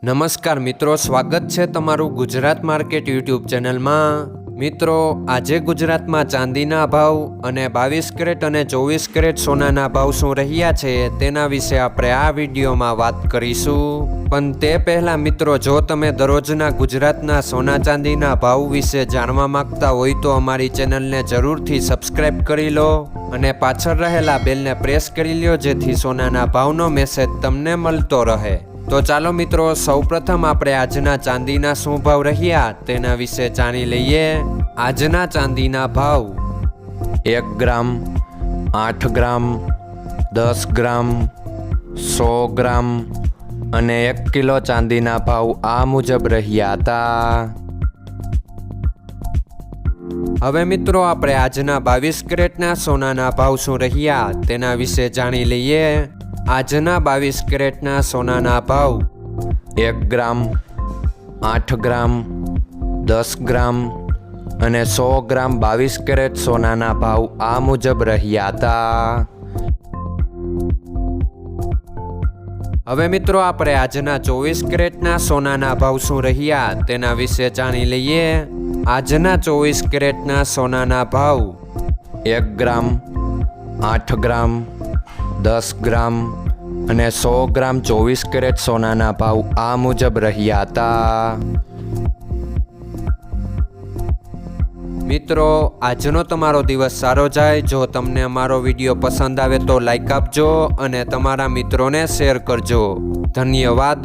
નમસ્કાર મિત્રો, સ્વાગત છે તમારું ગુજરાત માર્કેટ યુટ્યુબ ચેનલમાં। મિત્રો, આજે ગુજરાતમાં ચાંદીના ભાવ અને 22 કેરેટ અને 24 કેરેટ સોનાના ભાવ શું રહ્યા છે તેના વિશે આપણે આ વિડીયોમાં વાત કરીશું। પણ તે પહેલાં મિત્રો, જો તમે દરરોજના ગુજરાતના સોના ચાંદીના ભાવ વિશે જાણવા માંગતા હોય તો અમારી ચેનલને જરૂરથી સબસ્ક્રાઈબ કરી લો અને પાછળ રહેલા બેલને પ્રેસ કરી લો, જેથી સોનાના ભાવનો મેસેજ તમને મળતો રહે। તો ચાલો મિત્રો, સૌપ્રથમ આપણે આજના ચાંદીના શું ભાવ રહ્યા તેના વિશે જાણી લઈએ। આજના ચાંદીના ભાવ 1 ગ્રામ, 8 ગ્રામ, 10 ગ્રામ, 100 ગ્રામ અને 1 કિલો ચાંદીના ભાવ આ મુજબ રહ્યા હતા। હવે મિત્રો, આપણે આજના 22 કેરેટના સોનાના ભાવ શું રહ્યા તેના વિશે જાણી લઈએ। આજના 22 કેરેટના સોનાના ભાવ 1 ગ્રામ, 8 ગ્રામ, 10 ગ્રામ અને 100 ગ્રામ 22 કેરેટ સોનાના ભાવ આ મુજબ રહ્યા હતા। હવે મિત્રો, આપણે આજના 24 કેરેટના સોનાના ભાવ શું રહ્યા તેના વિશે જાણી લઈએ। આજના 24 કેરેટના સોનાના ભાવ 1 ગ્રામ, 8 ગ્રામ, 10 ગ્રામ અને 100 ગ્રામ 24 કેરેટ સોનાના ભાવ આ મુજબ રહ્યા હતા। મિત્રો, આજનો તમારો દિવસ સારો જાય। જો તમને અમારો વિડીયો પસંદ આવે તો લાઈક આપજો અને તમારા મિત્રોને શેર કરજો। ધન્યવાદ।